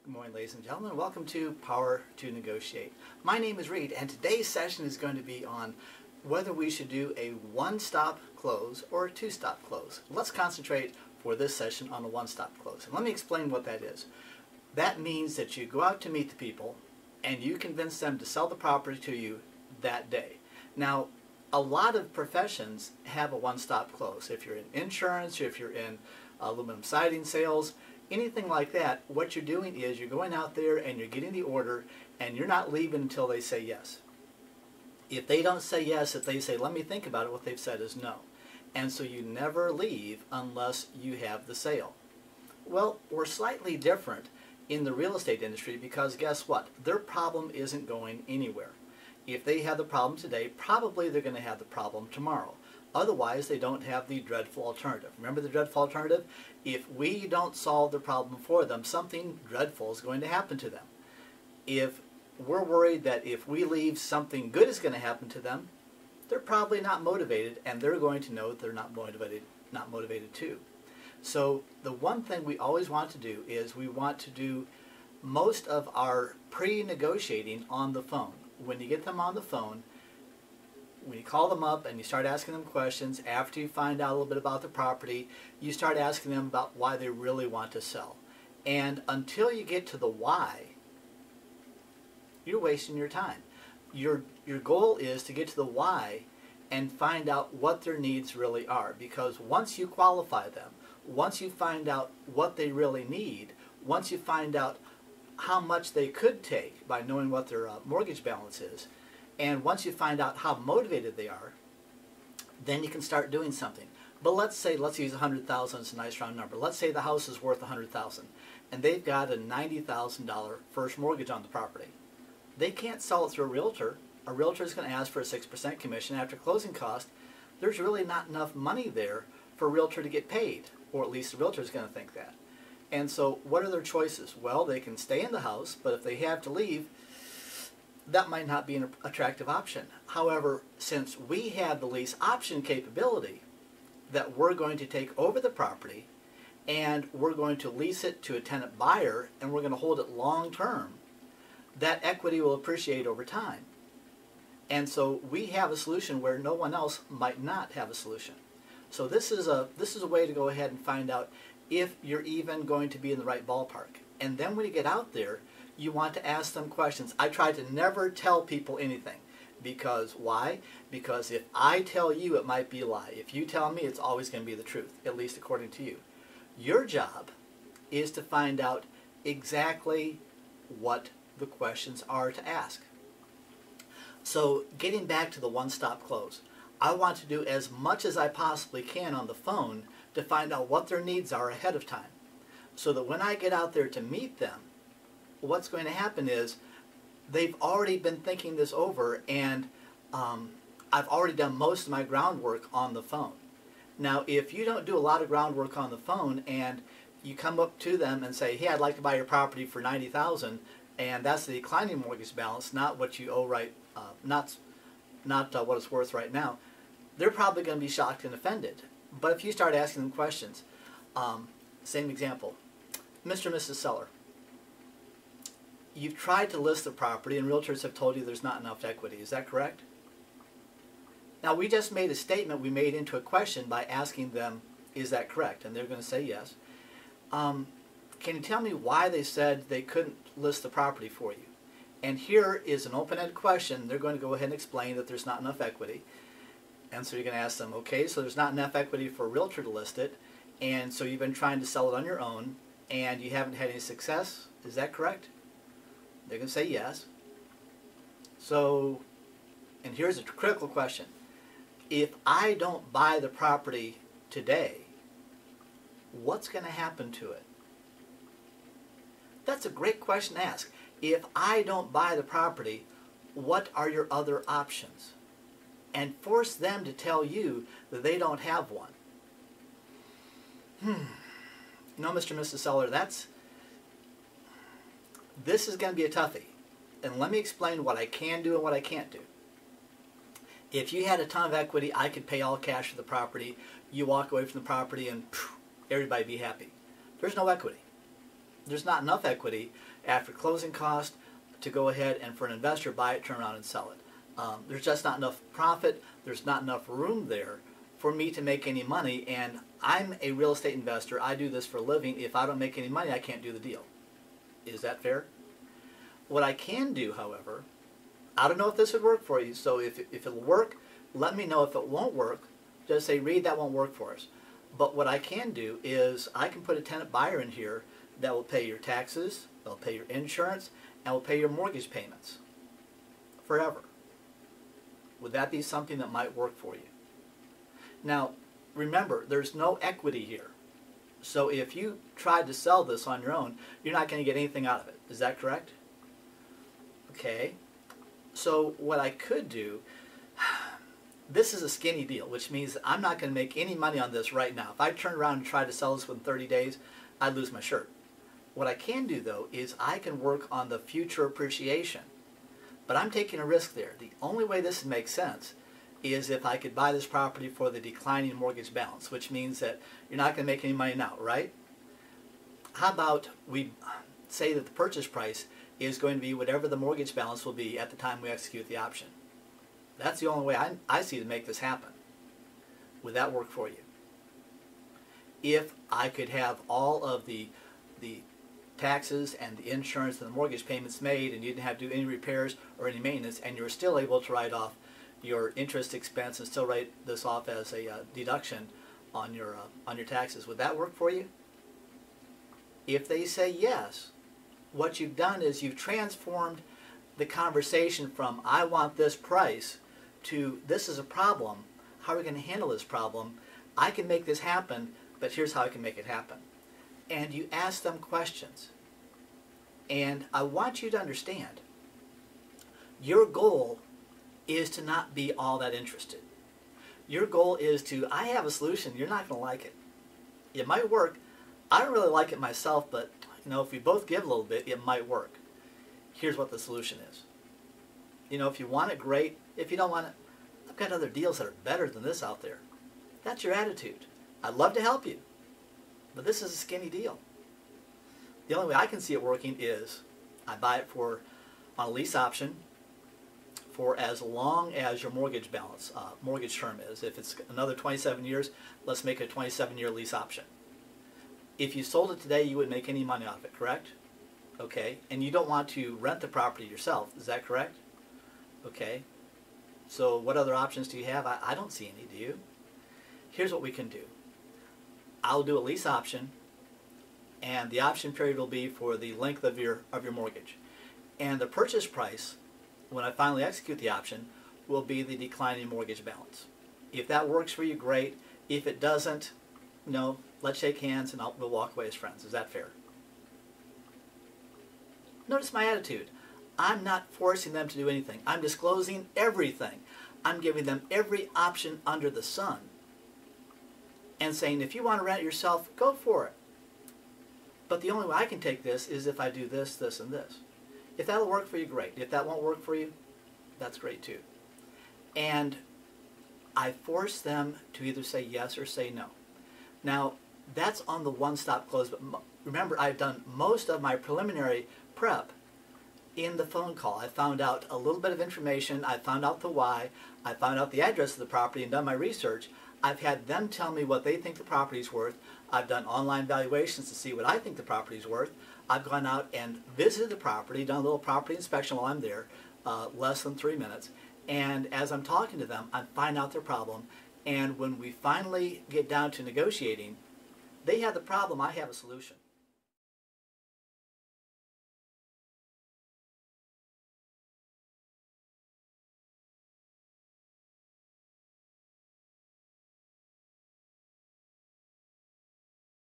Good morning, ladies and gentlemen. Welcome to Power to Negotiate. My name is Reed, and today's session is going to be on whether we should do a one-stop close or a two-stop close. Let's concentrate for this session on a one-stop close. And let me explain what that is. That means that you go out to meet the people and you convince them to sell the property to you that day. Now, a lot of professions have a one-stop close. If you're in insurance, or if you're in aluminum siding sales, anything like that, what you're doing is you're going out there and you're getting the order and you're not leaving until they say yes. If they don't say yes, if they say, let me think about it, what they've said is no. And so you never leave unless you have the sale. Well, we're slightly different in the real estate industry because guess what? Their problem isn't going anywhere. If they have the problem today, probably they're going to have the problem tomorrow. Otherwise, they don't have the dreadful alternative. Remember the dreadful alternative? If we don't solve the problem for them, something dreadful is going to happen to them. If we're worried that if we leave, something good is going to happen to them, they're probably not motivated, and they're going to know that they're not motivated too. So the one thing we always want to do is we want to do most of our pre-negotiating on the phone. When you get them on the phone, when you call them up and you start asking them questions, after you find out a little bit about the property, you start asking them about why they really want to sell. And until you get to the why, you're wasting your time. Your goal is to get to the why and find out what their needs really are. Because once you qualify them, once you find out what they really need, once you find out how much they could take by knowing what their mortgage balance is, and once you find out how motivated they are, then you can start doing something. But let's use $100,000 as a nice round number. Let's say the house is worth $100,000 and they've got a $90,000 first mortgage on the property. They can't sell it through a realtor. A realtor is going to ask for a 6% commission after closing cost. There's really not enough money there for a realtor to get paid, or at least the realtor is going to think that. And so what are their choices? Well, they can stay in the house, but if they have to leave, that might not be an attractive option. However, since we have the lease option capability, that we're going to take over the property and we're going to lease it to a tenant buyer and we're going to hold it long term, that equity will appreciate over time. And so we have a solution where no one else might not have a solution. So this is a way to go ahead and find out if you're even going to be in the right ballpark. And then when you get out there, you want to ask them questions. I try to never tell people anything. Because why? Because if I tell you, it might be a lie. If you tell me, it's always going to be the truth, at least according to you. Your job is to find out exactly what the questions are to ask. So getting back to the one-stop close, I want to do as much as I possibly can on the phone to find out what their needs are ahead of time. So that when I get out there to meet them, what's going to happen is they've already been thinking this over, and I've already done most of my groundwork on the phone. Now, if you don't do a lot of groundwork on the phone and you come up to them and say, hey, I'd like to buy your property for $90,000, and that's the declining mortgage balance, not what you owe not what it's worth right now, they're probably going to be shocked and offended. But if you start asking them questions, same example, Mr. and Mrs. Seller, you've tried to list the property and realtors have told you there's not enough equity. Is that correct? Now, we just made a statement we made into a question by asking them, is that correct? And they're going to say yes. Can you tell me why they said they couldn't list the property for you? And here is an open-ended question. They're going to go ahead and explain that there's not enough equity. And so you're going to ask them, okay, so there's not enough equity for a realtor to list it, and so you've been trying to sell it on your own, and you haven't had any success. Is that correct? They're going to say yes. So, and here's a critical question. If I don't buy the property today, what's going to happen to it? That's a great question to ask. If I don't buy the property, what are your other options? And force them to tell you that they don't have one. No, Mr. and Mrs. Seller, this is going to be a toughie. And let me explain what I can do and what I can't do. If you had a ton of equity, I could pay all cash for the property. You walk away from the property and everybody be happy. There's no equity. There's not enough equity, after closing cost to go ahead and for an investor buy it, turn around and sell it. There's just not enough profit, there's not enough room there for me to make any money, and I'm a real estate investor. I do this for a living. If I don't make any money, I can't do the deal. Is that fair? What I can do, however, I don't know if this would work for you, so if it'll work, let me know. If it won't work, just say, Reed, that won't work for us. But what I can do is I can put a tenant buyer in here that will pay your taxes, they'll pay your insurance, and will pay your mortgage payments forever. Would that be something that might work for you? Now, remember, there's no equity here. So if you tried to sell this on your own, you're not going to get anything out of it. Is that correct? Okay. So what I could do, this is a skinny deal, which means that I'm not going to make any money on this right now. If I turned around and tried to sell this within 30 days, I'd lose my shirt. What I can do, though, is I can work on the future appreciation. But I'm taking a risk there. The only way this would make sense is if I could buy this property for the declining mortgage balance, which means that you're not going to make any money now, right? How about we say that the purchase price is going to be whatever the mortgage balance will be at the time we execute the option. That's the only way I see to make this happen. Would that work for you? If I could have all of the taxes and the insurance and the mortgage payments made, and you didn't have to do any repairs or any maintenance, and you were still able to write off your interest expense and still write this off as a deduction on your taxes, would that work for you? If they say yes, what you've done is you've transformed the conversation from I want this price to this is a problem. How are we going to handle this problem? I can make this happen, but here's how I can make it happen. And you ask them questions. And I want you to understand, your goal is to not be all that interested. Your goal is to, I have a solution, you're not going to like it. It might work. I don't really like it myself, but if we both give a little bit, it might work. Here's what the solution is. If you want it, great. If you don't want it, I've got other deals that are better than this out there. That's your attitude. I'd love to help you, but this is a skinny deal. The only way I can see it working is I buy it on a lease option for as long as your mortgage balance, mortgage term is. If it's another 27 years, let's make it a 27-year lease option. If you sold it today, you wouldn't make any money out of it, correct? Okay, and you don't want to rent the property yourself, is that correct? Okay, so what other options do you have? I don't see any, do you? Here's what we can do. I'll do a lease option, and the option period will be for the length of your mortgage. And the purchase price, when I finally execute the option, will be the declining mortgage balance. If that works for you, great. If it doesn't, let's shake hands and we'll walk away as friends. Is that fair? Notice my attitude. I'm not forcing them to do anything. I'm disclosing everything. I'm giving them every option under the sun and saying, if you want to rent it yourself, go for it. But the only way I can take this is if I do this, this, and this. If that'll work for you, great. If that won't work for you, that's great too. And I force them to either say yes or say no. Now, that's on the one-stop close, but remember, I've done most of my preliminary prep in the phone call. I found out a little bit of information. I found out the why. I found out the address of the property and done my research. I've had them tell me what they think the property's worth. I've done online valuations to see what I think the property's worth. I've gone out and visited the property, done a little property inspection while I'm there, less than 3 minutes. And as I'm talking to them, I find out their problem. And when we finally get down to negotiating, they have the problem, I have a solution.